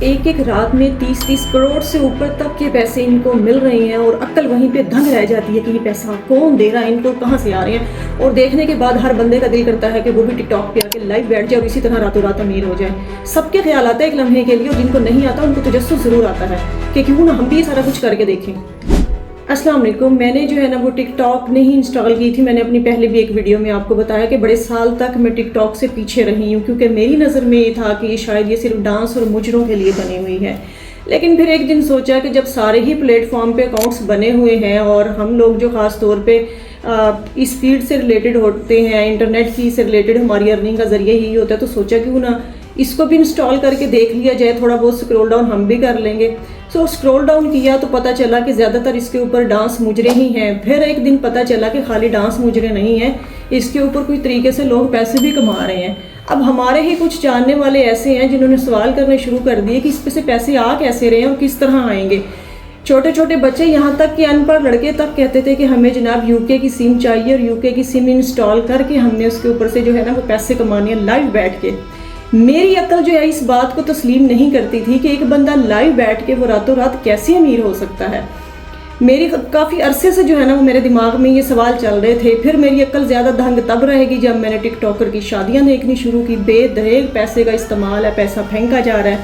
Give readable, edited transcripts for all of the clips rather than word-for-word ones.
एक एक रात में 30-30 करोड़ से ऊपर तक के पैसे इनको मिल रहे हैं और अक्ल वहीं पे दंग रह जाती है कि ये पैसा कौन दे रहा है, इनको कहाँ से आ रहे हैं। और देखने के बाद हर बंदे का दिल करता है कि वो भी टिकटॉक पे आके लाइव बैठ जाए और इसी तरह रातों रात अमीर हो जाए। सबके ख्याल आता है एक लम्हे के लिए, और जिनको नहीं आता उनको तजस्सुस ज़रूर आता है कि क्यों ना हम भी ये सारा कुछ करके देखें। अस्सलाम वालेकुम। मैंने जो है ना वो टिकटॉक नहीं इंस्टॉल की थी। मैंने अपनी पहले भी एक वीडियो में आपको बताया कि बड़े साल तक मैं टिकटॉक से पीछे रही हूँ, क्योंकि मेरी नज़र में ये था कि शायद ये सिर्फ डांस और मुजरों के लिए बनी हुई है। लेकिन फिर एक दिन सोचा कि जब सारे ही प्लेटफॉर्म पे अकाउंट्स बने हुए हैं और हम लोग जो ख़ास तौर पे इस फील्ड से रिलेटेड होते हैं, इंटरनेट की से रिलेटेड हमारी अर्निंग का ज़रिया यही होता है, तो सोचा क्यों ना इसको भी इंस्टॉल करके देख लिया जाए, थोड़ा बहुत स्क्रॉल डाउन हम भी कर लेंगे। सो स्क्रॉल डाउन किया तो पता चला कि ज़्यादातर इसके ऊपर डांस मुजरे ही हैं। फिर एक दिन पता चला कि खाली डांस मुजरे नहीं हैं, इसके ऊपर कोई तरीके से लोग पैसे भी कमा रहे हैं। अब हमारे ही कुछ जानने वाले ऐसे हैं जिन्होंने सवाल करने शुरू कर दिए कि इस पे से पैसे आ कैसे रहे हैं और किस तरह आएंगे। छोटे छोटे बच्चे, यहाँ तक कि अनपढ़ लड़के तक कहते थे कि हमें जनाब यूके की सिम चाहिए और यूके की सिम इंस्टॉल करके हमने उसके ऊपर से जो है ना वो पैसे कमाने हैं लाइव बैठ के। मेरी अक्ल जो है इस बात को तस्लीम नहीं करती थी कि एक बंदा लाइव बैठ के वो रातों रात कैसे अमीर हो सकता है। मेरी काफ़ी अरसे से जो है ना वो मेरे दिमाग में ये सवाल चल रहे थे। फिर मेरी अक्ल ज़्यादा दंग तब रहेगी जब मैंने टिकटॉकर की शादियाँ देखनी शुरू की। बेदहेज पैसे का इस्तेमाल है, पैसा फेंका जा रहा है।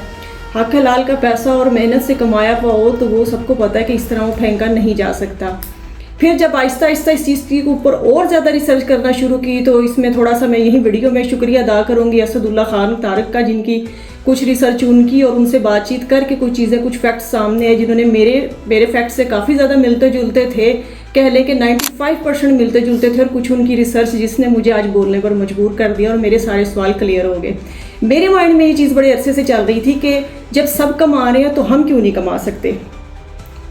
हक हलाल का पैसा और मेहनत से कमाया हुआ हो तो वो सबको पता है कि इस तरह वो फेंका नहीं जा सकता। फिर जब आहिस्ता आहिस्ता इस चीज़ के ऊपर और ज़्यादा रिसर्च करना शुरू की तो इसमें थोड़ा सा मैं यही वीडियो में शुक्रिया अदा करूँगी असदुल्ला खान तारक का, जिनकी कुछ रिसर्च उनकी और उनसे बातचीत करके कुछ चीज़ें, कुछ फैक्ट्स सामने हैं जिन्होंने मेरे फैक्ट से काफ़ी ज़्यादा मिलते जुलते थे। कह लें कि 95% मिलते जुलते थे, और कुछ उनकी रिसर्च जिसने मुझे आज बोलने पर मजबूर कर दिया और मेरे सारे सवाल क्लियर हो गए। मेरे माइंड में ये चीज़ बड़े अरसे से चल रही थी कि जब सब कमा रहे हैं तो हम क्यों नहीं कमा सकते।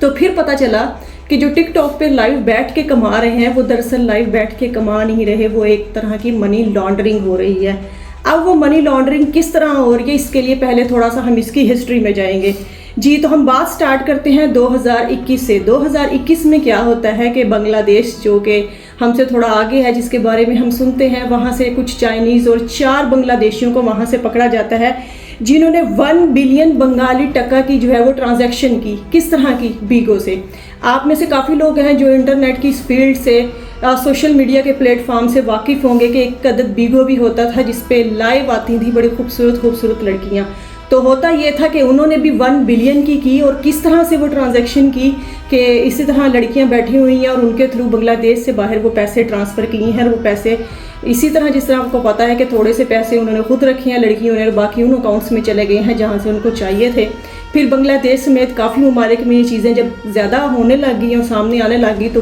तो फिर पता चला कि जो टिकटॉक पे लाइव बैठ के कमा रहे हैं वो दरअसल लाइव बैठ के कमा नहीं रहे, वो एक तरह की मनी लॉन्ड्रिंग हो रही है। अब वो मनी लॉन्ड्रिंग किस तरह हो रही है, इसके लिए पहले थोड़ा सा हम इसकी हिस्ट्री में जाएंगे जी। तो हम बात स्टार्ट करते हैं 2021 से। 2021 में क्या होता है कि बांग्लादेश, जो कि हमसे थोड़ा आगे है, जिसके बारे में हम सुनते हैं, वहाँ से कुछ चाइनीज़ और 4 बांग्लादेशियों को वहाँ से पकड़ा जाता है जिन्होंने 1 बिलियन बंगाली टका की जो है वो ट्रांजैक्शन की। किस तरह की? बीगो से। आप में से काफ़ी लोग हैं जो इंटरनेट की इस फील्ड से, सोशल मीडिया के प्लेटफॉर्म से वाकिफ़ होंगे कि एक अदद बीगो भी होता था जिस पे लाइव आती थी बड़ी खूबसूरत लड़कियाँ। तो होता ये था कि उन्होंने भी 1 बिलियन की और किस तरह से वो ट्रांजैक्शन की कि इसी तरह लड़कियां बैठी हुई हैं और उनके थ्रू बांग्लादेश से बाहर वो पैसे ट्रांसफ़र किए हैं। और वो पैसे इसी तरह, जिस तरह आपको पता है कि थोड़े से पैसे उन्होंने खुद रखे हैं लड़कियों ने और बाकी उन अकाउंट्स में चले गए हैं जहां से उनको चाहिए थे। फिर बांग्लादेश समेत काफ़ी ममालिक में ये चीज़ें जब ज़्यादा होने लग गई और सामने आने लग गई तो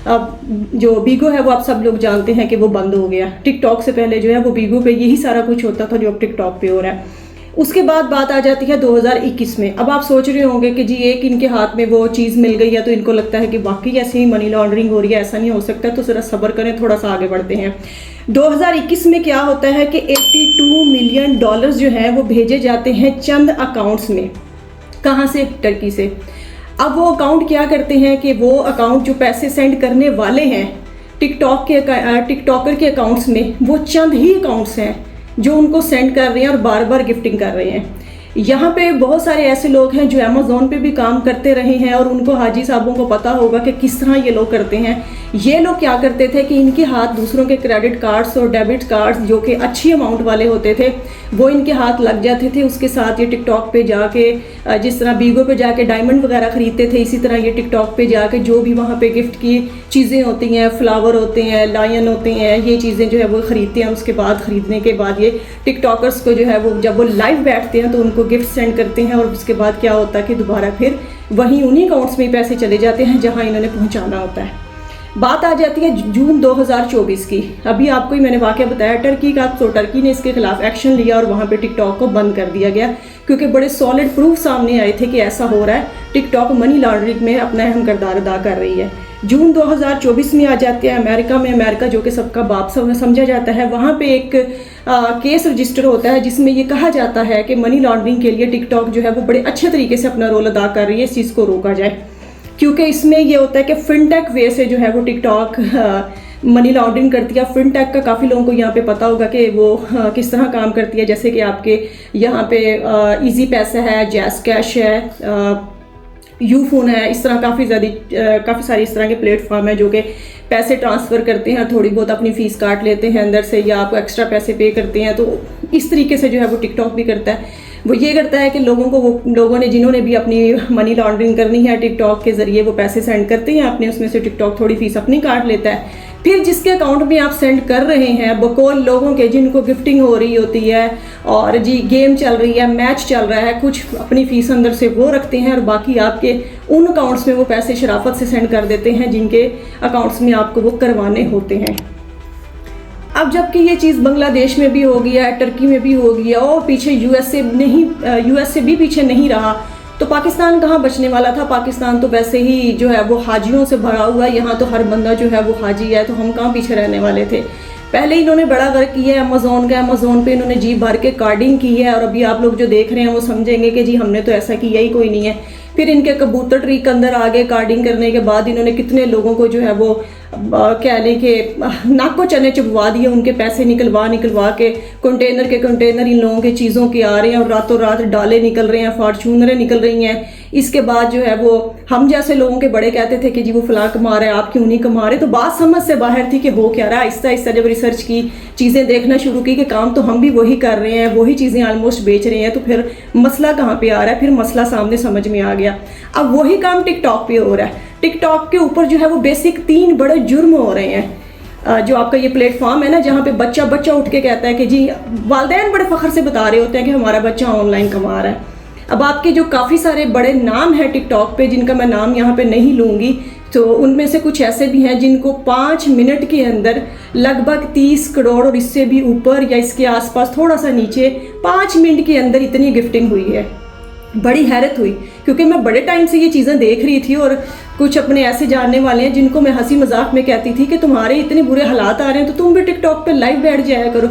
अब जो बीगो है वो आप सब लोग जानते हैं कि वो बंद हो गया। टिकटॉक से पहले जो है वो बीगो पे यही सारा कुछ होता था जो अब टिकटॉक पे हो रहा है। उसके बाद बात आ जाती है 2021 में। अब आप सोच रहे होंगे कि जी एक इनके हाथ में वो चीज़ मिल गई है तो इनको लगता है कि बाकी ऐसे ही मनी लॉन्ड्रिंग हो रही है, ऐसा नहीं हो सकता। तो ज़रा सब्र करें, थोड़ा सा आगे बढ़ते हैं। 2021 में क्या होता है कि 82 मिलियन डॉलर्स जो हैं वो भेजे जाते हैं चंद अकाउंट्स में। कहाँ से? टर्की से। अब वो अकाउंट क्या करते हैं कि वो अकाउंट जो पैसे सेंड करने वाले हैं टिकटॉकर के अकाउंट्स में, वो चंद ही अकाउंट्स हैं जो उनको सेंड कर रहे हैं और बार बार गिफ्टिंग कर रहे हैं। यहाँ पे बहुत सारे ऐसे लोग हैं जो अमेज़ॉन पे भी काम करते रहे हैं और उनको हाजी साहबों को पता होगा कि किस तरह ये लोग करते हैं। ये लोग क्या करते थे कि इनके हाथ दूसरों के क्रेडिट कार्ड्स और डेबिट कार्ड्स जो कि अच्छी अमाउंट वाले होते थे वो इनके हाथ लग जाते थे। उसके साथ ये टिकटॉक पे जाके, जिस तरह बीगो पे जाके डायमंड वगैरह ख़रीदते थे, इसी तरह ये टिकटॉक पे जाके जो भी वहाँ पे गिफ्ट की चीज़ें होती हैं, फ्लावर होते हैं, लायन होते हैं, ये चीज़ें जो है वो ख़रीदते हैं। उसके बाद ख़रीदने के बाद ये टिकटॉकर्स को जो है वो जब वो लाइव बैठते हैं तो उनको गिफ्ट सेंड करते हैं और उसके बाद क्या होता है कि दोबारा फिर वहीं उन्हीं अकाउंट्स में पैसे चले जाते हैं जहां इन्होंने पहुंचाना होता है। बात आ जाती है जून 2024 की। अभी आपको ही मैंने वाकया बताया टर्की का। तो टर्की ने इसके खिलाफ एक्शन लिया और वहाँ पे टिकटॉक को बंद कर दिया गया क्योंकि बड़े सॉलिड प्रूफ सामने आए थे कि ऐसा हो रहा है। टिकटॉक मनी लॉन्ड्रिंग में अपना अहम किरदार अदा कर रही है। जून 2024 में आ जाते हैं अमेरिका में। अमेरिका जो कि सबका बाप समझा जाता है, वहाँ पे एक केस रजिस्टर होता है जिसमें ये कहा जाता है कि मनी लॉन्ड्रिंग के लिए टिकटॉक जो है वो बड़े अच्छे तरीके से अपना रोल अदा कर रही है, इस चीज़ को रोका जाए। क्योंकि इसमें ये होता है कि फिनटेक वे से जो है वो टिकटॉक मनी लॉन्ड्रिंग करती है। फिनटेक का काफ़ी लोगों को यहाँ पे पता होगा कि वो किस तरह काम करती है। जैसे कि आपके यहाँ पे इजी पैसा है, जैस कैश है, यूफोन है, इस तरह काफ़ी सारी इस तरह के प्लेटफॉर्म है जो कि पैसे ट्रांसफ़र करते हैं, थोड़ी बहुत अपनी फ़ीस काट लेते हैं अंदर से, या आपको एक्स्ट्रा पैसे पे करते हैं। तो इस तरीके से जो है वो टिकटॉक भी करता है। वो ये करता है कि लोगों ने जिन्होंने भी अपनी मनी लॉन्ड्रिंग करनी है टिकटॉक के ज़रिए वो पैसे सेंड करते हैं अपने, उसमें से टिकटॉक थोड़ी फीस अपनी काट लेता है। फिर जिसके अकाउंट में आप सेंड कर रहे हैं, बकौल लोगों के जिनको गिफ्टिंग हो रही होती है और जी गेम चल रही है, मैच चल रहा है, कुछ अपनी फ़ीस अंदर से वो रखते हैं और बाकी आपके उन अकाउंट्स में वो पैसे शराफत से सेंड कर देते हैं जिनके अकाउंट्स में आपको वो करवाने होते हैं। अब जबकि ये चीज़ बांग्लादेश में भी हो गई है, टर्की में भी हो गई है और पीछे यूएस से भी पीछे नहीं रहा, तो पाकिस्तान कहाँ बचने वाला था। पाकिस्तान तो वैसे ही जो है वो हाजियों से भरा हुआ है, यहाँ तो हर बंदा जो है वो हाजी है, तो हम कहाँ पीछे रहने वाले थे। पहले इन्होंने बड़ा वर्क किया है अमेज़ोन पे इन्होंने जी भर के कार्डिंग की है, और अभी आप लोग जो देख रहे हैं वो समझेंगे कि जी हमने तो ऐसा किया ही कोई नहीं है। फिर इनके कबूतर ट्री के अंदर आगे कार्डिंग करने के बाद इन्होंने कितने लोगों को जो है वो कह लें कि नाको चने चुभवा दिए, उनके पैसे निकलवा के कंटेनर इन लोगों के चीज़ों के आ रहे हैं और रातों रात डाले निकल रहे हैं, फॉर्चूनरें निकल रही हैं। इसके बाद जो है वो हम जैसे लोगों के बड़े कहते थे कि जी वो फलां कमा रहे हैं, आप क्यों नहीं कमा रहे। तो बात समझ से बाहर थी कि हो क्या रहा है। आहिस्ता आहिस्ता जब रिसर्च की, चीज़ें देखना शुरू की कि काम तो हम भी वही कर रहे हैं, वही चीज़ें ऑलमोस्ट बेच रहे हैं, तो फिर मसला कहाँ पे आ रहा है। फिर मसला सामने समझ में आ गया। अब वही काम टिकटॉक पे हो रहा है। टिकटॉक के ऊपर जो है वो बेसिक 3 बड़े जुर्म हो रहे हैं। जो आपका ये प्लेटफॉर्म है ना, जहाँ पे बच्चा उठ के कहता है कि जी, वालिदैन बड़े फ़ख्र से बता रहे होते हैं कि हमारा बच्चा ऑनलाइन कमा रहा है। अब आपके जो काफ़ी सारे बड़े नाम हैं टिकटॉक पे, जिनका मैं नाम यहाँ पे नहीं लूँगी, तो उनमें से कुछ ऐसे भी हैं जिनको 5 मिनट के अंदर लगभग 30 करोड़ और इससे भी ऊपर या इसके आसपास थोड़ा सा नीचे 5 मिनट के अंदर इतनी गिफ्टिंग हुई है। बड़ी हैरत हुई, क्योंकि मैं बड़े टाइम से ये चीज़ें देख रही थी और कुछ अपने ऐसे जानने वाले हैं जिनको मैं हंसी मजाक में कहती थी कि तुम्हारे इतने बुरे हालात आ रहे हैं तो तुम भी टिकटॉक पे लाइव बैठ जाया करो।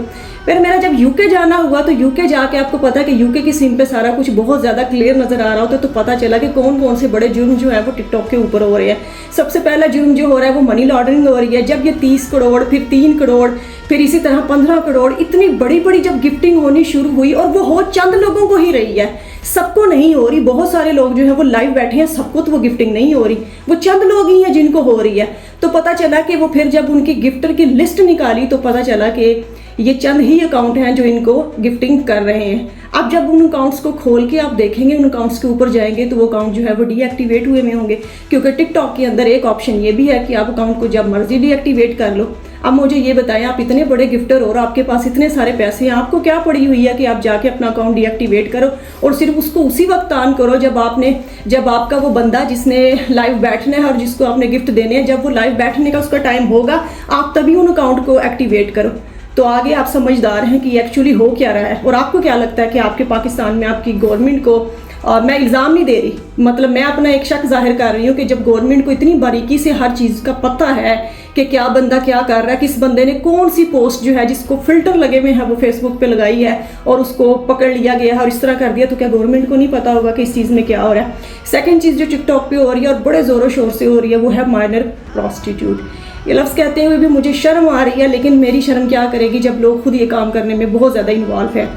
फिर मेरा जब यूके जाना हुआ तो यूके जाके आपको पता है कि यूके की सिम पे सारा कुछ बहुत ज़्यादा क्लियर नज़र आ रहा होता है, तो पता चला कि कौन कौन से बड़े जुर्म जो है वो टिकटॉक के ऊपर हो रहे हैं। सबसे पहला जुर्म जो हो रहा है वो मनी लॉन्ड्रिंग हो रही है। जब ये 30 करोड़, फिर 3 करोड़, फिर इसी तरह 15 करोड़, इतनी बड़ी बड़ी जब गिफ्टिंग होनी शुरू हुई, और वो हो चंद लोगों को ही रही है, सबको नहीं हो रही। बहुत सारे लोग जो है वो लाइव बैठे हैं, सबको तो वो गिफ्टिंग नहीं हो रही, वो चंद लोग ही हैं जिनको हो रही है। तो पता चला कि वो फिर जब उनकी गिफ्टर की लिस्ट निकाली तो पता चला कि ये चंद ही अकाउंट हैं जो इनको गिफ्टिंग कर रहे हैं। अब जब उन अकाउंट्स को खोल के आप देखेंगे, उन अकाउंट्स के ऊपर जाएंगे, तो वो अकाउंट जो है वो डीएक्टिवेट हुए में होंगे, क्योंकि टिकटॉक के अंदर एक ऑप्शन ये भी है कि आप अकाउंट को जब मर्जी डीएक्टिवेट कर लो। अब मुझे ये बताएं, आप इतने बड़े गिफ्टर और आपके पास इतने सारे पैसे हैं, आपको क्या पड़ी हुई है कि आप जाके अपना अकाउंट डीएक्टिवेट करो और सिर्फ उसको उसी वक्त ऑन करो जब आपका वो बंदा जिसने लाइव बैठना है और जिसको आपने गिफ्ट देने हैं, जब वो लाइव बैठने का उसका टाइम होगा, आप तभी उन अकाउंट को एक्टिवेट करो। तो आगे आप समझदार हैं कि एक्चुअली हो क्या रहा है। और आपको क्या लगता है कि आपके पाकिस्तान में आपकी गवर्नमेंट को, और मैं इल्ज़ाम नहीं दे रही, मतलब मैं अपना एक शक जाहिर कर रही हूँ कि जब गवर्नमेंट को इतनी बारीकी से हर चीज़ का पता है कि क्या बंदा क्या कर रहा है, किस बंदे ने कौन सी पोस्ट जो है जिसको फिल्टर लगे हुए हैं वो फेसबुक पे लगाई है और उसको पकड़ लिया गया है और इस तरह कर दिया, तो क्या गवर्नमेंट को नहीं पता होगा कि इस चीज़ में क्या हो रहा है। सेकेंड चीज़ जो टिकटॉक पे हो रही है और बड़े ज़ोरों शोर से हो रही है वो है माइनर प्रॉस्टिट्यूट। ये लफ्ज़ कहते हुए भी मुझे शर्म आ रही है, लेकिन मेरी शर्म क्या करेगी जब लोग खुद ये काम करने में बहुत ज़्यादा इन्वॉल्व है।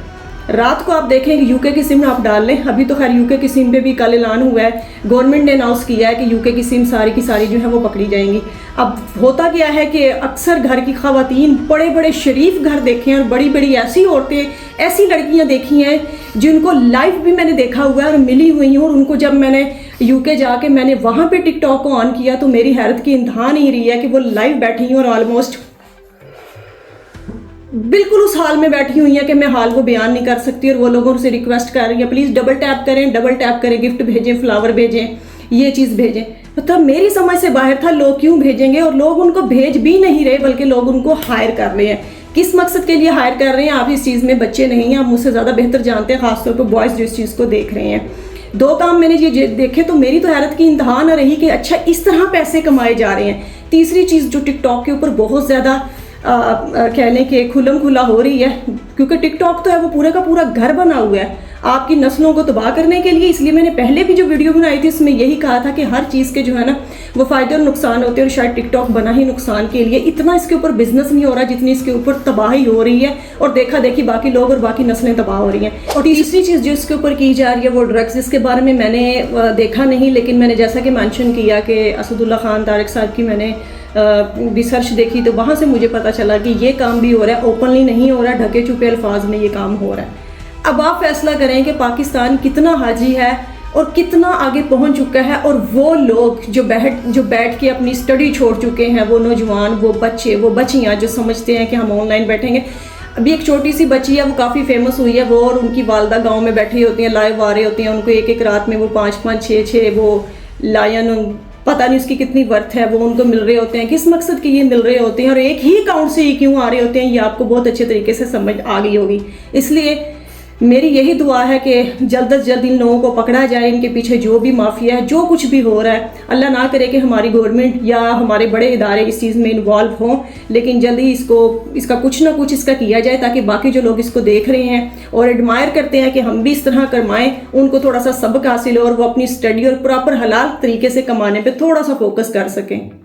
रात को आप देखें कि यूके की सिम आप डाल लें, अभी तो खैर यूके की सिम पे भी कल ऐलान हुआ है, गवर्नमेंट ने अनाउंस किया है कि यूके की सिम सारी की सारी जो है वो पकड़ी जाएंगी। अब होता क्या है कि अक्सर घर की ख़वातीन बड़े बड़े शरीफ घर देखे हैं और बड़ी बड़ी ऐसी औरतें, ऐसी लड़कियां देखी हैं जिनको लाइव भी मैंने देखा हुआ है और मिली हुई हूँ। और उनको जब मैंने यूके जाके मैंने वहाँ पे टिकटॉक को ऑन किया तो मेरी हैरत की इंतहा नहीं रही है कि वो लाइव बैठी हैं और ऑलमोस्ट बिल्कुल उस हाल में बैठी हुई है कि मैं हाल को बयान नहीं कर सकती। और वो लोगों से रिक्वेस्ट कर रही है, प्लीज़ डबल टैप करें, गिफ्ट भेजें, फ्लावर भेजें, ये चीज़ भेजें। मतलब मेरी समझ से बाहर था, लोग क्यों भेजेंगे, और लोग उनको भेज भी नहीं रहे बल्कि लोग उनको हायर कर रहे हैं। किस मकसद के लिए हायर कर रहे हैं, आप इस चीज़ में बच्चे नहीं हैं, आप मुझसे ज़्यादा बेहतर जानते हैं, खासतौर पर बॉयज़ जो इस चीज़ को देख रहे हैं। 2 काम मैंने ये देखे तो मेरी तो हैरत की इंतहा न रही कि अच्छा इस तरह पैसे कमाए जा रहे हैं। तीसरी चीज़ जो टिकटॉक के ऊपर बहुत ज़्यादा कह लें कि खुलम खुला हो रही है, क्योंकि टिकटॉक तो है वो पूरे का पूरा घर बना हुआ है। आपकी नस्लों को तबाह करने के लिए। इसलिए मैंने पहले भी जो वीडियो बनाई थी उसमें यही कहा था कि हर चीज़ के जो है ना वो फ़ायदे और नुकसान होते हैं, और शायद टिकटॉक बना ही नुकसान के लिए। इतना इसके ऊपर बिजनेस नहीं हो रहा जितनी इसके ऊपर तबाही हो रही है, और देखा देखी बाकी लोग और बाकी नस्लें तबाह हो रही हैं। और तीसरी चीज़ जो इसके ऊपर की जा रही है वो ड्रग्स, जिसके बारे में मैंने देखा नहीं, लेकिन मैंने जैसा कि मेंशन किया कि असदुल्ला खान तारिक साहब की मैंने रिसर्च देखी, तो वहाँ से मुझे पता चला कि ये काम भी हो रहा है, ओपनली नहीं हो रहा, ढके छुपे अल्फाज में ये काम हो रहा है। अब आप फैसला करें कि पाकिस्तान कितना हाजी है और कितना आगे पहुंच चुका है, और वो लोग जो बैठ के अपनी स्टडी छोड़ चुके हैं, वो नौजवान, वो बच्चे, वो बच्चियाँ जो समझते हैं कि हम ऑनलाइन बैठेंगे। अभी एक छोटी सी बच्ची है, वो काफ़ी फेमस हुई है, वो और उनकी वालदा गांव में बैठी होती हैं, लाइव आ रहे होते हैं, उनको एक एक रात में वो 5-5, 6-6 वो लायन, पता नहीं उसकी कितनी वर्थ है, वो उनको मिल रहे होते हैं। किस मकसद के ये मिल रहे होते हैं और एक ही अकाउंट से ही क्यों आ रहे होते हैं, ये आपको बहुत अच्छे तरीके से समझ आ गई होगी। इसलिए मेरी यही दुआ है कि जल्द से जल्द इन लोगों को पकड़ा जाए, इनके पीछे जो भी माफिया है, जो कुछ भी हो रहा है। अल्लाह ना करे कि हमारी गवर्नमेंट या हमारे बड़े इदारे इस चीज़ में इन्वॉल्व हों, लेकिन जल्दी इसका कुछ ना कुछ इसका किया जाए, ताकि बाकी जो लोग इसको देख रहे हैं और एडमायर करते हैं कि हम भी इस तरह करवाएं, उनको थोड़ा सा सबक हासिल हो और वो अपनी स्टडी और प्रॉपर हलाल तरीके से कमाने पर थोड़ा सा फोकस कर सकें।